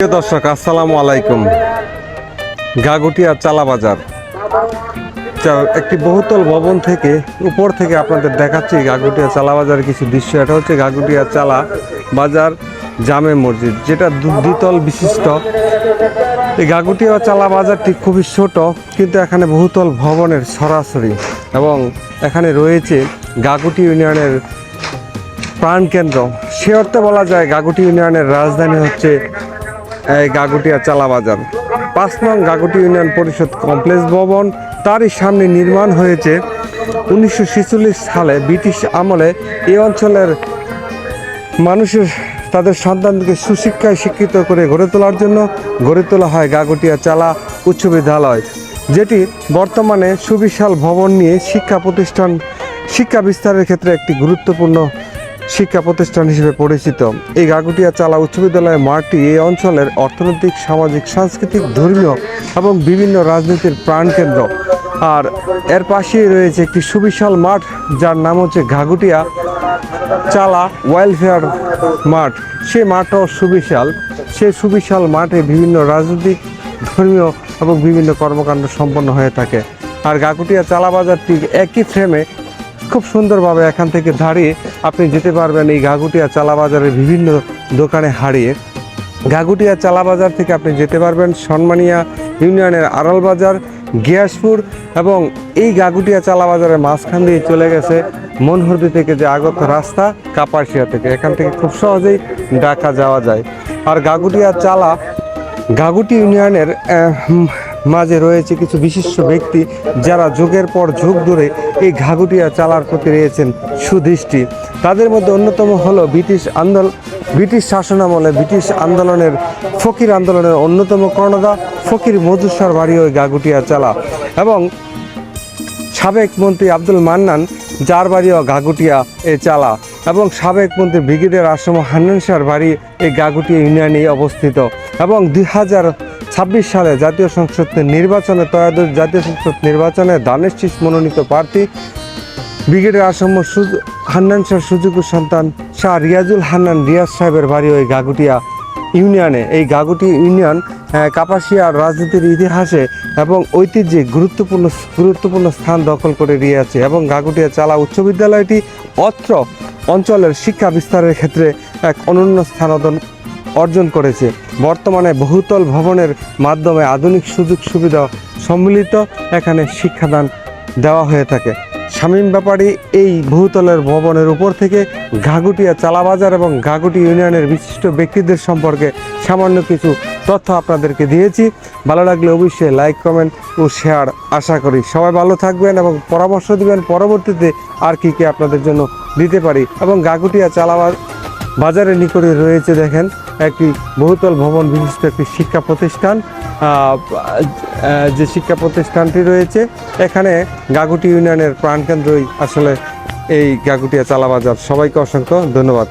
প্রিয় দর্শক, আসসালামু আলাইকুম। গাগুটিয়া চালা বাজার একটি বহুতল ভবন থেকে উপর থেকে আপনাদের দেখাচ্ছি গাগুটিয়া চালা বাজারের কিছু দৃশ্য। এটা হচ্ছে গাগুটিয়া চালা বাজার জামে মসজিদ, যেটা দ্বিতল বিশিষ্ট। এই গাগুটিয়া চালা বাজারটি খুবই ছোট, কিন্তু এখানে বহুতল ভবনের সরাসরি, এবং এখানে রয়েছে গাগুটি ইউনিয়নের প্রাণকেন্দ্র। সে অর্থে বলা যায় গাগুটি ইউনিয়নের রাজধানী হচ্ছে এই গাগুটিয়া চালা বাজার। 5 নং গাগুটি ইউনিয়ন পরিষদ কমপ্লেক্স ভবন, তারই সামনে নির্মাণ হয়েছে 1946 সালে। ব্রিটিশ আমলে এই অঞ্চলের মানুষের তাদের সন্তানকে সুশিক্ষায় শিক্ষিত করে গড়ে তোলার জন্য গড়ে তোলা হয় গাগুটিয়া চালা উচ্চ বিদ্যালয়, যেটি বর্তমানে সুবিশাল ভবন নিয়ে শিক্ষা বিস্তারের ক্ষেত্রে একটি গুরুত্বপূর্ণ শিক্ষা প্রতিষ্ঠান হিসেবে পরিচিত। এই গাগুটিয়া চালা উচ্চ বিদ্যালয়ের মাঠটি এই অঞ্চলের অর্থনৈতিক, সামাজিক, সাংস্কৃতিক, ধর্মীয় এবং বিভিন্ন রাজনীতির প্রাণকেন্দ্র। আর এর পাশেই রয়েছে একটি সুবিশাল মাঠ, যার নাম হচ্ছে গাগুটিয়া চালা ওয়েলফেয়ার মাঠ। সে মাঠও সুবিশাল। সেই সুবিশাল মাঠে বিভিন্ন রাজনৈতিক, ধর্মীয় এবং বিভিন্ন কর্মকাণ্ড সম্পন্ন হয়ে থাকে। আর গাগুটিয়া চালা বাজারটি একই ফ্রেমে খুব সুন্দরভাবে এখান থেকে দাঁড়িয়ে আপনি যেতে পারবেন এই গাগুটিয়া চালা বাজারের বিভিন্ন দোকানে হারিয়ে। গাগুটিয়া চালা বাজার থেকে আপনি যেতে পারবেন সন্মানিয়া ইউনিয়নের আড়াল বাজার, গিয়াসপুর, এবং এই গাগুটিয়া চালা বাজারের মাঝখান দিয়ে চলে গেছে মনহরদি থেকে যে আগত রাস্তা কাপাসিয়া থেকে। এখান থেকে খুব সহজেই ঢাকা যাওয়া যায়। আর গাগুটি ইউনিয়নের মাঝে রয়েছে কিছু বিশিষ্ট ব্যক্তি, যারা যুগের পর যুগ ধরে এই গাগুটিয়া চালার প্রতি রয়েছেন সুদৃষ্টি। তাদের মধ্যে অন্যতম হলো ব্রিটিশ শাসনামলে ব্রিটিশ আন্দোলনের ফকির আন্দোলনের অন্যতম কর্ণধার ফকির মজুসার বাড়ি ওই গাগুটিয়া চালা, এবং সাবেক মন্ত্রী আব্দুল মান্নান, যার বাড়িও গাগুটিয়া এ চালা, এবং সাবেক মন্ত্রী ব্রিগেডিয়ার আসম হান্নান শাহর বাড়ি এই গাগুটিয়া ইউনিয়নে অবস্থিত। এবং 2026 সালে জাতীয় সংসদ নির্বাচনে দানেশ শীষ মনোনীত প্রার্থী ব্রিগেডিয়ার আসম হান্নান শাহর সুযোগ্য সন্তান শাহ রিয়াজুল হান্নান রিয়াজ সাহেবের বাড়ি ওই গাগুটিয়া ইউনিয়নে। এই গাগুটিয়া ইউনিয়ন কাপাসিয়ার রাজনীতির ইতিহাসে এবং ঐতিহ্যে গুরুত্বপূর্ণ স্থান দখল করে দিয়ে আছে, এবং গাগুটিয়া চালা উচ্চ বিদ্যালয়টি অত্র অঞ্চলের শিক্ষা বিস্তারের ক্ষেত্রে এক অনন্য স্থান অর্জন করেছে। বর্তমানে বহুতল ভবনের মাধ্যমে আধুনিক সুযোগ সুবিধা সম্মিলিত এখানে শিক্ষাদান দেওয়া হয়ে থাকে। শামীম ব্যাপারী এই বহুতলের ভবনের উপর থেকে গাগুটিয়া চালা বাজার এবং গাগুটি ইউনিয়নের বিশিষ্ট ব্যক্তিদের সম্পর্কে সামান্য কিছু তথ্য আপনাদেরকে দিয়েছি। ভালো লাগলে অবশ্যই লাইক, কমেন্ট ও শেয়ার আশা করি। সবাই ভালো থাকবেন এবং পরামর্শ দিবেন পরবর্তীতে আর কি আপনাদের জন্য দিতে পারি। এবং গাগুটিয়া চালা বাজারের নিকটে রয়েছে দেখেন একটি বহুতল ভবন বিশিষ্ট একটি শিক্ষা প্রতিষ্ঠান। যে শিক্ষা প্রতিষ্ঠানটি রয়েছে এখানে গাগুটি ইউনিয়নের প্রাণকেন্দ্রই আসলে এই গাগুটিয়া চালা বাজার। সবাইকে অসংখ্য ধন্যবাদ।